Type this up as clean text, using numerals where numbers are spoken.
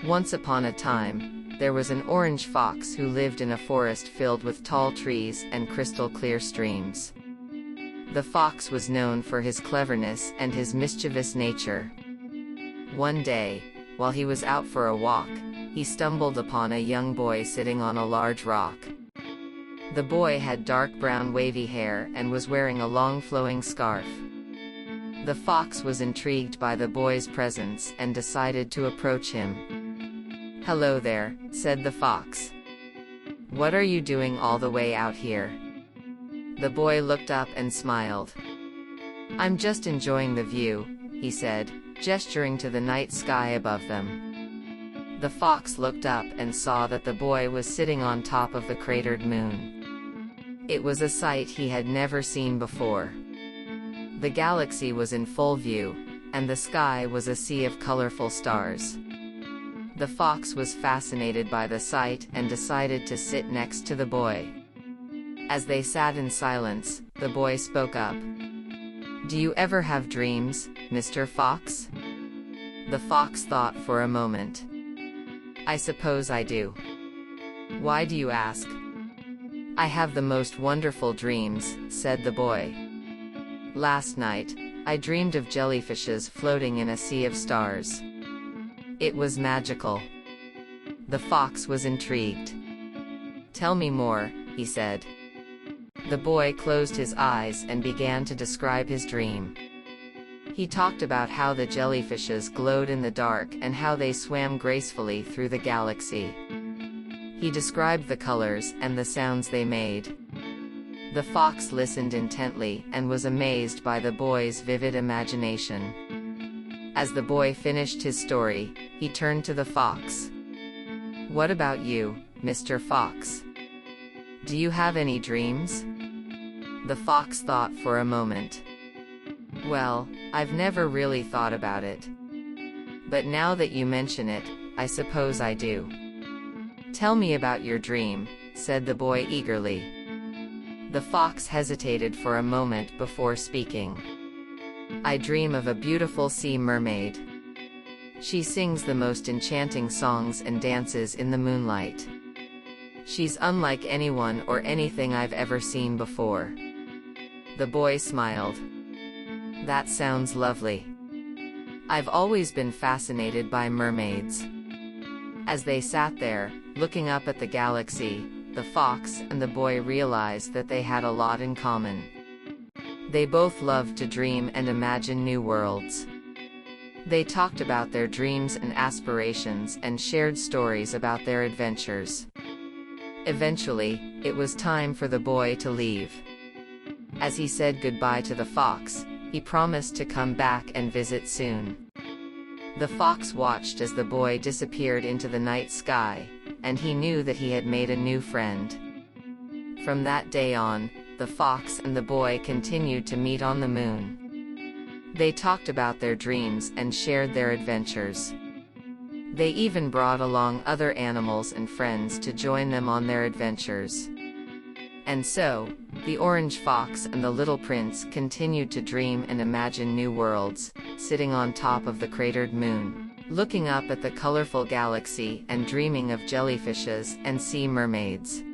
Once upon a time, there was an orange fox who lived in a forest filled with tall trees and crystal-clear streams. The fox was known for his cleverness and his mischievous nature. One day, while he was out for a walk, he stumbled upon a young boy sitting on a large rock. The boy had dark brown wavy hair and was wearing a long flowing scarf. The fox was intrigued by the boy's presence and decided to approach him. "Hello there," said the fox. "What are you doing all the way out here?" The boy looked up and smiled. "I'm just enjoying the view," he said, gesturing to the night sky above them. The fox looked up and saw that the boy was sitting on top of the cratered moon. It was a sight he had never seen before. The galaxy was in full view, and the sky was a sea of colorful stars. The fox was fascinated by the sight and decided to sit next to the boy. As they sat in silence, the boy spoke up. "Do you ever have dreams, Mr. Fox?" The fox thought for a moment. "I suppose I do." "Why do you ask?" "I have the most wonderful dreams," said the boy. "Last night, I dreamed of jellyfishes floating in a sea of stars. It was magical." The fox was intrigued. "Tell me more," he said. The boy closed his eyes and began to describe his dream. He talked about how the jellyfishes glowed in the dark and how they swam gracefully through the galaxy. He described the colors and the sounds they made. The fox listened intently and was amazed by the boy's vivid imagination. As the boy finished his story, he turned to the fox. "What about you, Mr. Fox? Do you have any dreams?" The fox thought for a moment. "Well, I've never really thought about it. But now that you mention it, I suppose I do." "Tell me about your dream," said the boy eagerly. The fox hesitated for a moment before speaking. "I dream of a beautiful sea mermaid. She sings the most enchanting songs and dances in the moonlight. She's unlike anyone or anything I've ever seen before." The boy smiled. "That sounds lovely. I've always been fascinated by mermaids." As they sat there, looking up at the galaxy, the fox and the boy realized that they had a lot in common. They both loved to dream and imagine new worlds. They talked about their dreams and aspirations and shared stories about their adventures. Eventually, it was time for the boy to leave. As he said goodbye to the fox, he promised to come back and visit soon. The fox watched as the boy disappeared into the night sky, and he knew that he had made a new friend. From that day on, the fox and the boy continued to meet on the moon. They talked about their dreams and shared their adventures. They even brought along other animals and friends to join them on their adventures. And so, the orange fox and the little prince continued to dream and imagine new worlds, sitting on top of the cratered moon, looking up at the colorful galaxy and dreaming of jellyfishes and sea mermaids.